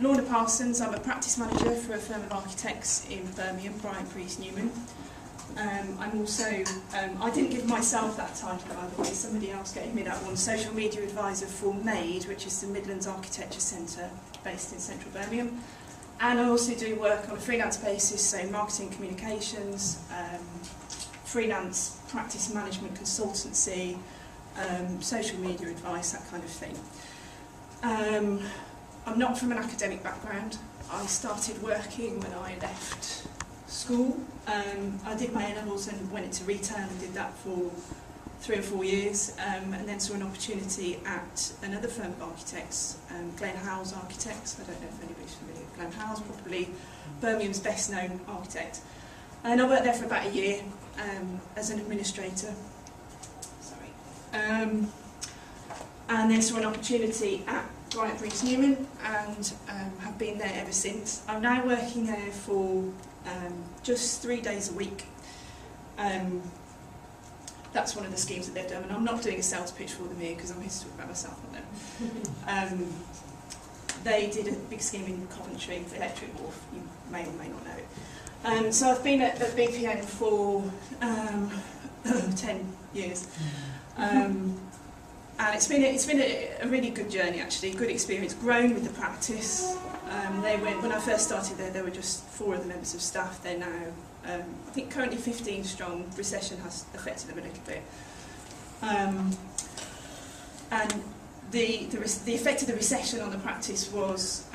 Lorna Parsons. I'm a practice manager for a firm of architects in Birmingham, Brian Priest Newman. I'm also, I didn't give myself that title, by the way, somebody else gave me that one, social media advisor for MADE, which is the Midlands Architecture Centre based in central Birmingham. And I also do work on a freelance basis, so marketing communications, freelance practice management consultancy, social media advice, that kind of thing. I'm not from an academic background. I started working when I left school. I did my A-levels and went into retail and did that for 3 or 4 years, and then saw an opportunity at another firm of architects, Glen Howes Architects. I don't know if anybody's familiar with Glen Howes, probably Birmingham's best known architect. And I worked there for about a year as an administrator. And then saw an opportunity at Brian Priest Newman and have been there ever since. I'm now working there for just 3 days a week. That's one of the schemes that they've done, and I'm not doing a sales pitch for them here because I'm here to talk about myself, not them. They did a big scheme in Coventry, the Electric Wharf. You may or may not know it. So I've been at BPN for 10 years. And it's been a really good journey, actually, good experience, grown with the practice. When I first started there were just 4 of the members of staff. They're now, I think, currently 15 strong. Recession has affected them a little bit. And the effect of the recession on the practice was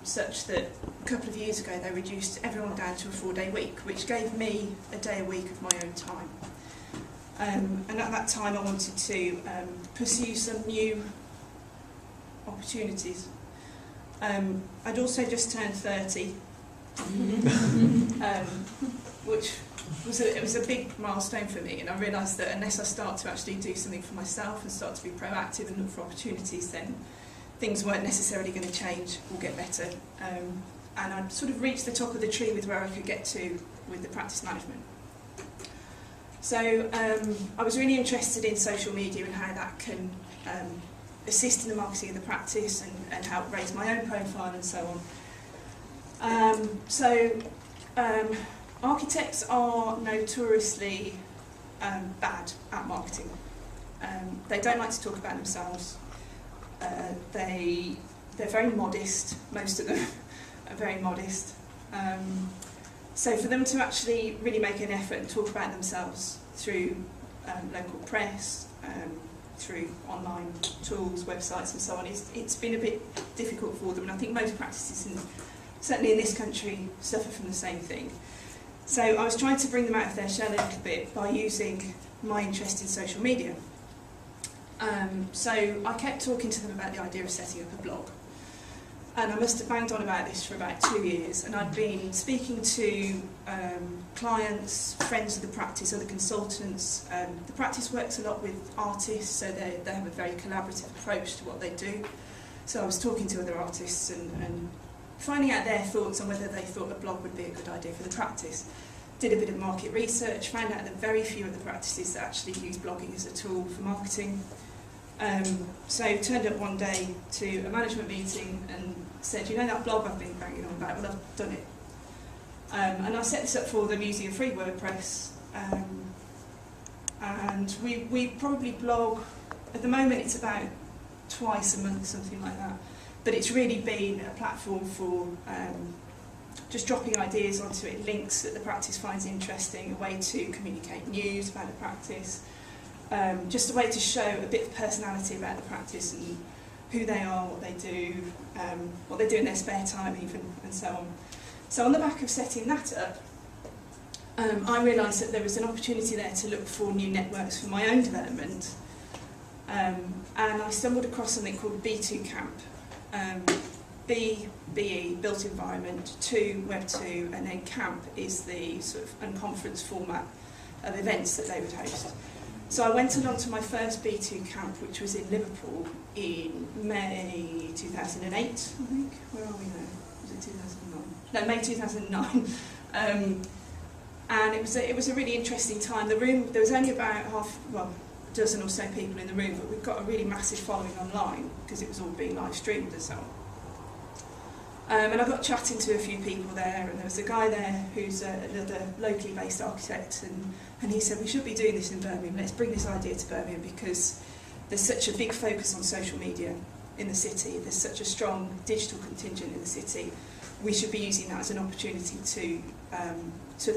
such that a couple of years ago they reduced everyone down to a 4-day week, which gave me a day a week of my own time. And at that time I wanted to pursue some new opportunities. I'd also just turned 30, which was a big milestone for me, and I realised that unless I start to actually do something for myself and start to be proactive and look for opportunities, then things weren't necessarily going to change or get better. And I'd sort of reached the top of the tree with where I could get to with the practice management. So I was really interested in social media and how that can assist in the marketing of the practice and help raise my own profile and so on. Architects are notoriously bad at marketing. They don't like to talk about themselves. They're very modest, most of them are very modest. So for them to actually really make an effort and talk about themselves through local press, through online tools, websites and so on, it's been a bit difficult for them, and I think most practices, certainly in this country, suffer from the same thing. So I was trying to bring them out of their shell a little bit by using my interest in social media. So I kept talking to them about the idea of setting up a blog. And I must have banged on about this for about 2 years, and I'd been speaking to clients, friends of the practice, other consultants. The practice works a lot with artists, so they have a very collaborative approach to what they do. So I was talking to other artists and finding out their thoughts on whether they thought a blog would be a good idea for the practice. Did a bit of market research, found out that very few of the practices that actually use blogging as a tool for marketing. So turned up one day to a management meeting and said, you know that blog I've been banging on about? Well, I've done it. And I set this up for them using a free WordPress. And we probably blog, at the moment it's about twice a month, something like that. But it's really been a platform for just dropping ideas onto it, links that the practice finds interesting, a way to communicate news about the practice. Just a way to show a bit of personality about the practice and who they are, what they do in their spare time even, and so on. So on the back of setting that up, I realised that there was an opportunity there to look for new networks for my own development. And I stumbled across something called B2 Camp. BE, Built Environment, 2, Web 2, and then Camp is the sort of unconference format of events that they would host. So I went along to my first B2 camp, which was in Liverpool in May 2008, I think. Where are we now? Was it 2009? No, May 2009. And it was a really interesting time. The room, there was only about a dozen or so people in the room, but we've got a really massive following online because it was all being live streamed and so on. And I got chatting to a few people there, and there was a guy there who's another locally based architect, and he said, we should be doing this in Birmingham, let's bring this idea to Birmingham, because there's such a big focus on social media in the city, there's such a strong digital contingent in the city, we should be using that as an opportunity to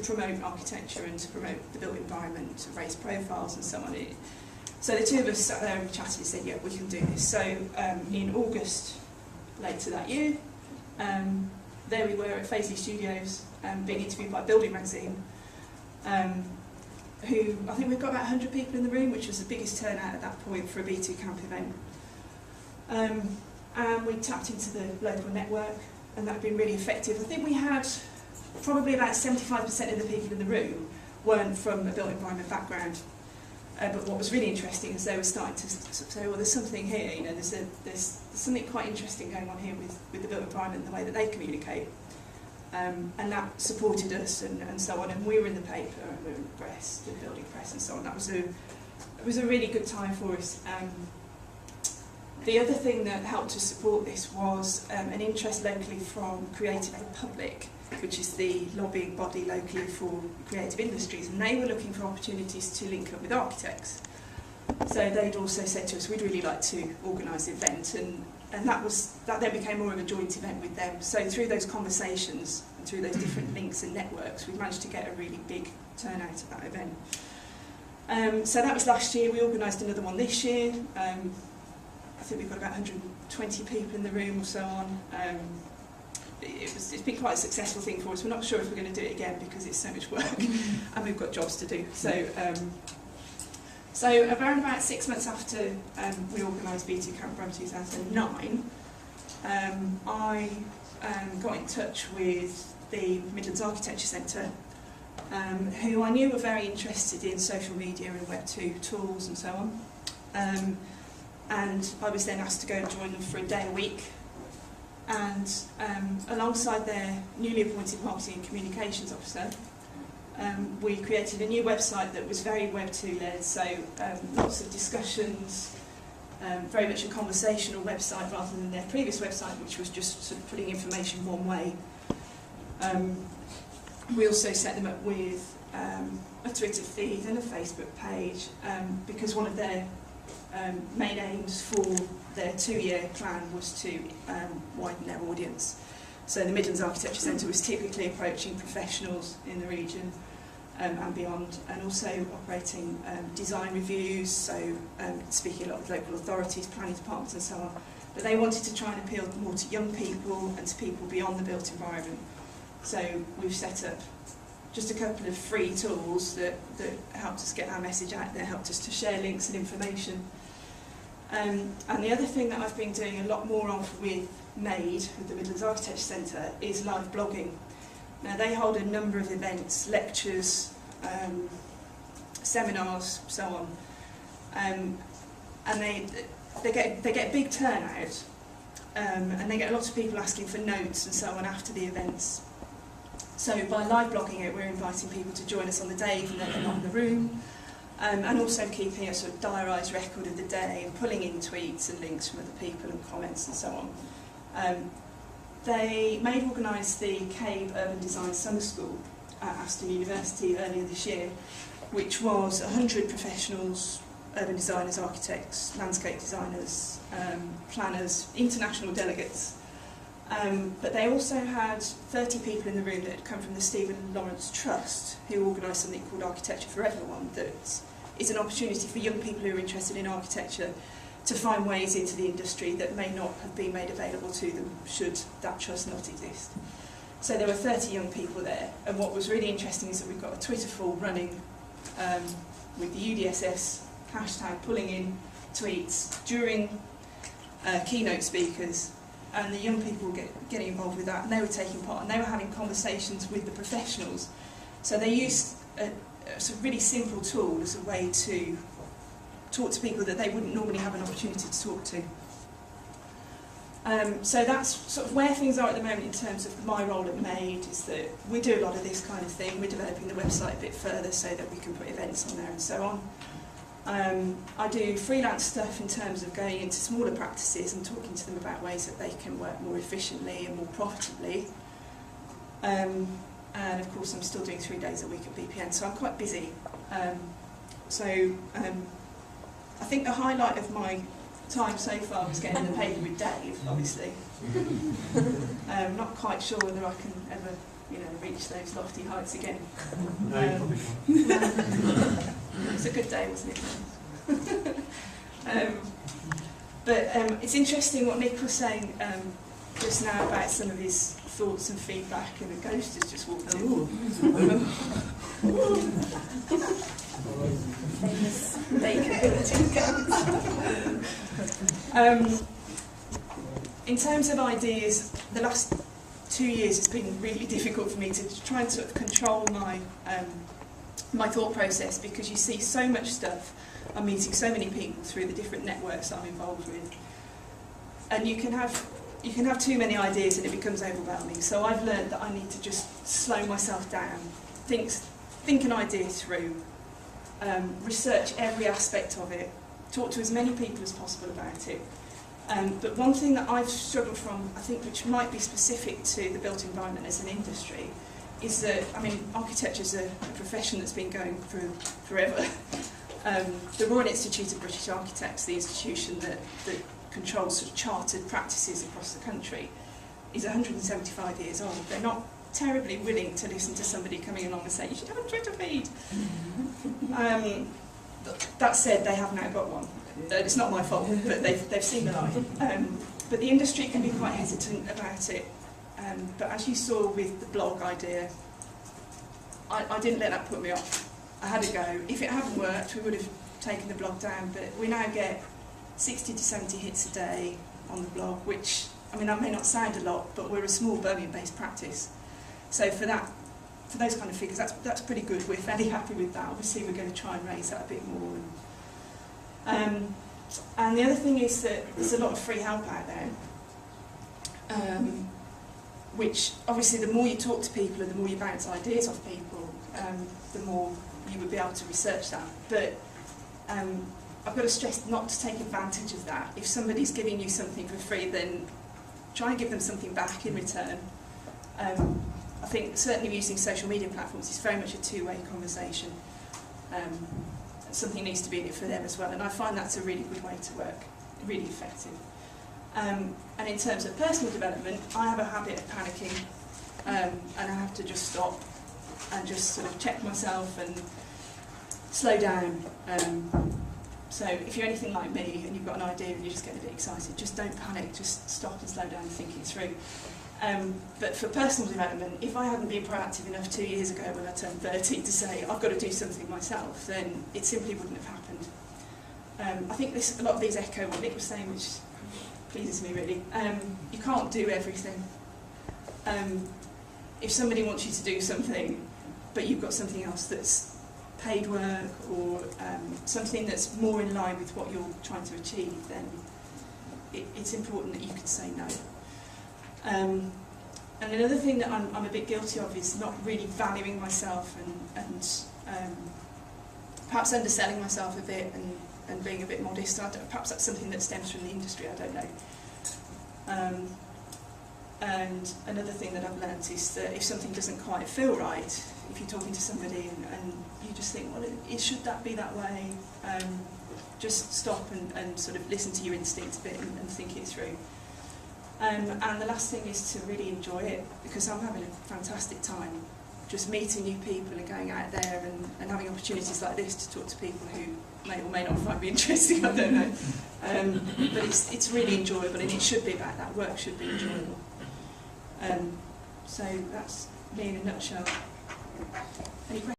promote architecture and to promote the built environment, to raise profiles and so on. So the two of us sat there and chatted and said, yeah, we can do this. So in August later that year, there we were at Faisley Studios, being interviewed by Building Magazine, who, I think we've got about 100 people in the room, which was the biggest turnout at that point for a B2 camp event. And we tapped into the local network, and that had been really effective. I think we had probably about 75% of the people in the room weren't from a built environment background. But what was really interesting is they were starting to say, well, there's something here, you know, there's something quite interesting going on here with the built environment and the way that they communicate. And that supported us and so on. And we were in the paper, and we were in the press, the building press and so on. It was a really good time for us. The other thing that helped to support this was an interest locally from Creative Republic, which is the lobbying body locally for creative industries, and they were looking for opportunities to link up with architects. So they'd also said to us, we'd really like to organise an event, and that then became more of a joint event with them. So through those conversations and through those different links and networks, we managed to get a really big turnout at that event. So that was last year. We organised another one this year. I think we've got about 120 people in the room or so on. It's been quite a successful thing for us. We're not sure if we're going to do it again because it's so much work and we've got jobs to do. So around about 6 months after we organised B2 Camp Brum 2009, I got in touch with the Midlands Architecture Centre, who I knew were very interested in social media and Web 2 tools and so on. And I was then asked to go and join them for a day a week. And alongside their newly appointed marketing and communications officer, we created a new website that was very Web 2 led, so lots of discussions, very much a conversational website rather than their previous website, which was just sort of putting information one way. We also set them up with a Twitter feed and a Facebook page, because one of their main aims for their 2-year plan was to widen their audience. So the Midlands Architecture Centre was typically approaching professionals in the region and beyond, and also operating design reviews, so speaking a lot with local authorities, planning departments and so on. But they wanted to try and appeal more to young people and to people beyond the built environment. So we've set up just a couple of free tools that helped us get our message out there, helped us to share links and information. And the other thing that I've been doing a lot more of with MADE, with the Midlands Architecture Centre, is live blogging. Now they hold a number of events, lectures, seminars, so on, and they get a big turnout, and they get a lot of people asking for notes and so on after the events. So by live blogging it, we're inviting people to join us on the day, even though they're not in the room. And also keeping a sort of diarised record of the day and pulling in tweets and links from other people and comments and so on. They MADE organised the CABE Urban Design Summer School at Aston University earlier this year, which was 100 professionals, urban designers, architects, landscape designers, planners, international delegates. But they also had 30 people in the room that had come from the Stephen Lawrence Trust, who organised something called Architecture for Everyone, that is an opportunity for young people who are interested in architecture to find ways into the industry that may not have been made available to them should that trust not exist. So there were 30 young people there, and what was really interesting is that we've got a Twitter full running with the UDSS hashtag pulling in tweets during keynote speakers, and the young people were getting involved with that, and they were taking part, and they were having conversations with the professionals. So they used a sort of really simple tool as a way to talk to people that they wouldn't normally have an opportunity to talk to. So that's sort of where things are at the moment in terms of my role at MADE, is that we do a lot of this kind of thing. We're developing the website a bit further so that we can put events on there and so on. I do freelance stuff in terms of going into smaller practices and talking to them about ways that they can work more efficiently and more profitably. And of course I'm still doing 3 days a week at BPN, so I'm quite busy. I think the highlight of my time so far was getting in the paper with Dave, obviously. I'm not quite sure whether I can ever, reach those lofty heights again. No, you probably can't. It was a good day, wasn't it? But it's interesting what Nick was saying just now about some of his thoughts and feedback, and a ghost has just walked in. Famous bakerability ghost. In terms of ideas, the last 2 years has been really difficult for me to try and sort of control my my thought process, because you see so much stuff. I'm meeting so many people through the different networks I'm involved with, and you can have too many ideas and it becomes overwhelming. So I've learned that I need to just slow myself down, think an idea through, research every aspect of it, talk to as many people as possible about it. But one thing that I've struggled from, I think, which might be specific to the built environment as an industry, is that, architecture is a profession that's been going for forever. The Royal Institute of British Architects, the institution that controls sort of chartered practices across the country, is 175 years old. They're not terribly willing to listen to somebody coming along and say, you should have a Twitter feed. That said, they have now got one. It's not my fault, but they've seen the light. But the industry can be quite hesitant about it. But as you saw with the blog idea, I didn't let that put me off. I had a go. If it hadn't worked, we would have taken the blog down. But we now get 60 to 70 hits a day on the blog, which, that may not sound a lot, but we're a small Birmingham-based practice. So for those kind of figures, that's pretty good. We're fairly happy with that. Obviously, we're going to try and raise that a bit more. And the other thing is that there's a lot of free help out there, which obviously the more you talk to people and the more you bounce ideas off people, the more you would be able to research that. But I've got to stress not to take advantage of that. If somebody's giving you something for free, then try and give them something back in return. I think certainly using social media platforms is very much a two-way conversation. Something needs to be in it for them as well, and I find that's a really good way to work, really effective. And in terms of personal development, I have a habit of panicking, and I have to just stop and just sort of check myself and slow down. So if you're anything like me and you've got an idea and you just get a bit excited, just don't panic, just stop and slow down and think it through. But for personal development, if I hadn't been proactive enough 2 years ago when I turned 30 to say I've got to do something myself, then it simply wouldn't have happened. I think a lot of these echo what Nick was saying, which pleases me really. You can't do everything. If somebody wants you to do something, but you've got something else that's paid work or something that's more in line with what you're trying to achieve, then it's important that you can say no. And another thing that I'm a bit guilty of is not really valuing myself and perhaps underselling myself a bit and being a bit modest. Perhaps that's something that stems from the industry, I don't know. And another thing that I've learnt is that if something doesn't quite feel right, if you're talking to somebody and you just think, well, should that be that way? Just stop and sort of listen to your instinct a bit and think it through. And the last thing is to really enjoy it, because I'm having a fantastic time just meeting new people and going out there and having opportunities like this to talk to people who may or may not find me interesting, I don't know. But it's really enjoyable, and it should be about that. Work should be enjoyable. So that's me in a nutshell. Any questions?